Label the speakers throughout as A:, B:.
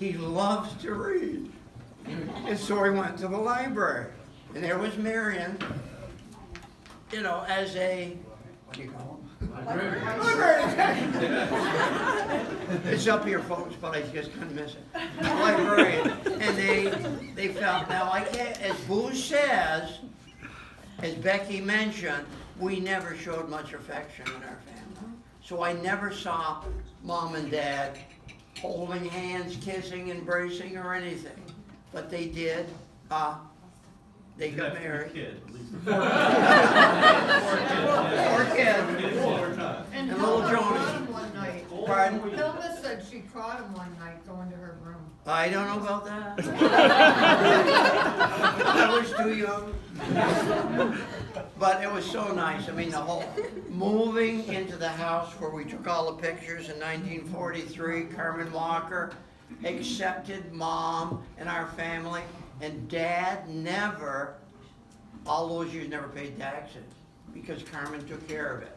A: he loves to read. And so he went to the library. And there was Marion, you know, as a, what do you call him? Librarian. It's up here, folks, but I just couldn't miss it. Librarian. And they felt, now I can't, as Boo says, as Becky mentioned, we never showed much affection in our family. So I never saw Mom and Dad holding hands, kissing, embracing, or anything. But they did. They got married. Four kids.
B: And
A: And little
B: Hilma
A: Johnny.
B: caught him one night.
A: Pardon?
B: Hilma said she caught him one night going to her room.
A: I don't know about that. I was too young. But it was so nice. I mean, the whole moving into the house where we took all the pictures in 1943, Carmen Walker accepted Mom and our family, and Dad never, all those years, never paid taxes because Carmen took care of it.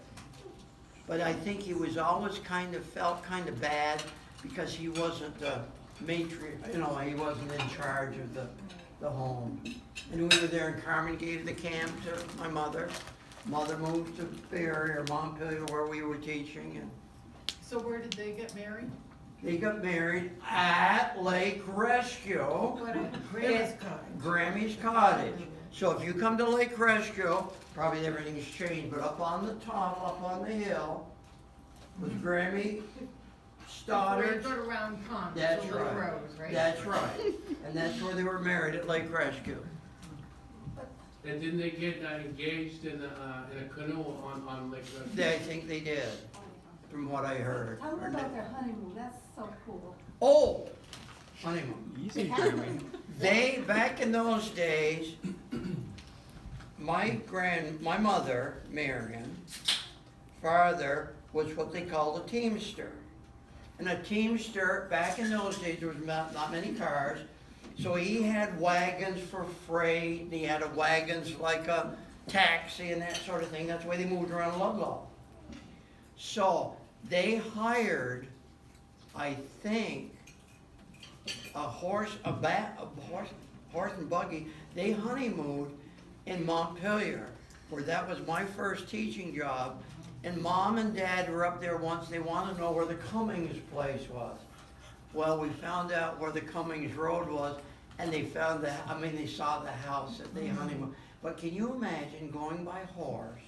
A: But I think he was always felt kind of bad because he wasn't the matriarch, you know, he wasn't in charge of the home. And we were there, and Carmen gave the camp to my mother. Mother moved to Bay Area or Montpelier where we were teaching, and
B: So where did they get married?
A: they got married at Lake Rescue.
B: What at Grammy's cottage.
A: Grammy's Cottage. So if you come to Lake Rescue, probably everything's changed, but up on the top, up on the hill, was Grammy Stoddard.
B: Before you go to Round Pond,
A: That's
B: it's a little
A: right.
B: road, right?
A: That's right. And that's where they were married, at Lake Rescue.
C: And didn't they get engaged in a canoe on Lake Rescue?
A: I think they did, from what I heard.
D: Tell them about their honeymoon, that's so cool.
A: Oh, honeymoon.
E: Easy, Jeremy.
A: They, back in those days, my mother, Marion, father was what they called a teamster. And a teamster, back in those days, there was not many cars, so he had wagons for freight, and he had wagons like a taxi and that sort of thing. That's the way they moved around Ludlow. So they hired, I think, a horse and buggy. They honeymooned in Montpelier, where that was my first teaching job. And Mom and Dad were up there once. They wanted to know where the Cummings place was. Well, we found out where the Cummings Road was, and they found they saw the house that they honeymooned. But can you imagine going by horse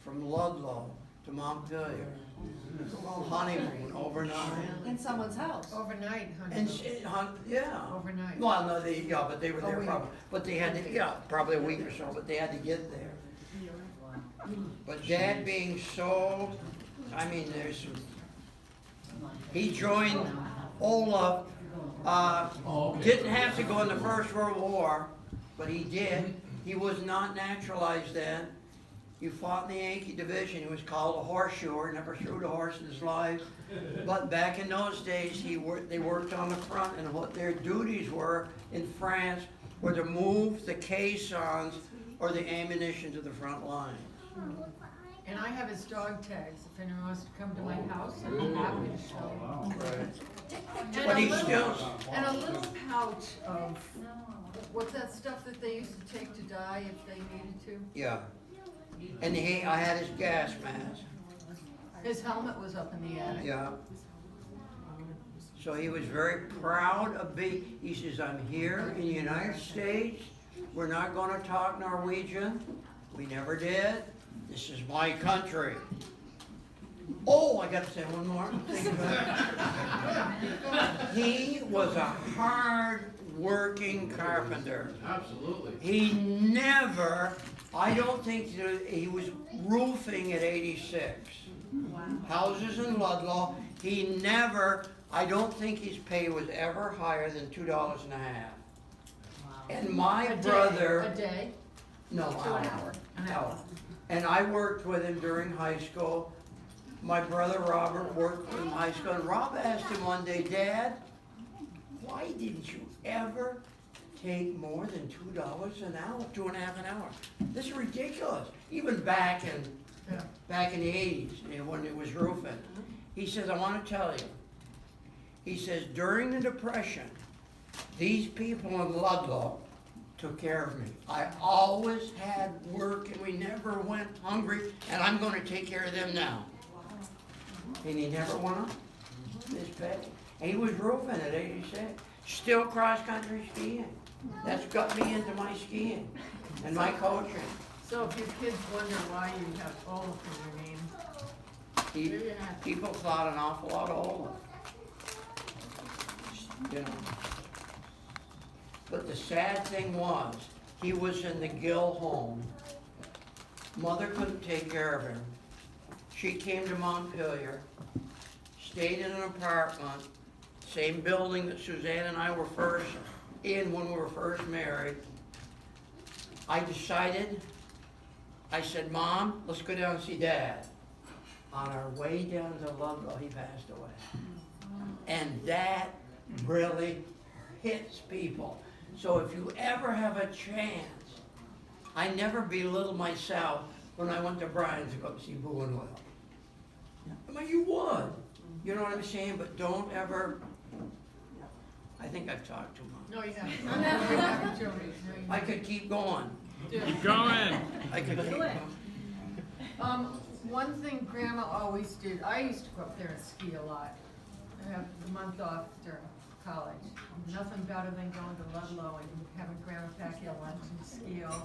A: from Ludlow to Montpelier, honeymoon overnight?
D: In someone's house.
B: Overnight,
A: And
B: honey.
A: yeah.
B: Overnight.
A: Well, no, but they were
B: A
A: there
B: week.
A: probably, but they had to, probably a week or so, but they had to get there. But Dad being so, he joined Olaf, didn't have to go in the First World War, but he did. He was not naturalized then. He fought in the Yankee Division. He was called a horseshoer, never threw a horse in his life. But back in those days, they worked on the front, and what their duties were in France were to move the caissons or the ammunition to the front line.
B: And I have his dog tags, if anyone wants to come to my house, I'd be happy to show
A: Right.
B: you.
A: But he's still,
B: And a little pouch of, what's that stuff that they used to take to die if they needed to?
A: yeah. And I had his gas mask,
B: His helmet was up in the attic.
A: yeah. So he was very proud of being, he says, I'm here in the United States. We're not gonna talk Norwegian. We never did. This is my country. Oh, I gotta say one more thing about it. He was a hard-working carpenter.
C: Absolutely.
A: He never, I don't think, he was roofing at 86. Houses in Ludlow. He never, I don't think his pay was ever higher than $2.50. And my
B: A
A: brother.
B: day?
A: No,
B: To an hour. An hour.
A: And I worked with him during high school. My brother Robert worked with him in high school. And Rob asked him one day, Dad, why didn't you ever take more than $2 an hour, 2.5 an hour? This is ridiculous. Even back in
B: Yeah.
A: the 80s, when it was roofing. He says, I want to tell you. He says, during the Depression, these people in Ludlow took care of me. I always had work and we never went hungry, and I'm gonna take care of them now. And he never went up his pay. And he was roofing at 86, still cross-country skiing. That's got me into my skiing and my coaching.
B: So if your kids wonder why you have Olaf in your name,
A: People thought an awful lot of Olaf. You know. But the sad thing was, he was in the Gill home. Mother couldn't take care of him. She came to Montpelier, stayed in an apartment, same building that Suzanne and I were first in when we were first married. I said, Mom, let's go down and see Dad. On our way down to Ludlow, he passed away. And that really hits people. So if you ever have a chance, I never belittled myself when I went to Brian's to go see Boo and Will. I mean, you would. You know what I'm saying? But don't ever, I think I've talked too much.
B: no, you haven't. No, you haven't, Jody. No, you
A: I could keep going.
B: haven't.
E: Going.
A: I could keep going.
B: One thing Grandma always did, I used to go up there and ski a lot. I have the month off during college. Nothing better than going to Ludlow and having Grandma pack your lunch and ski all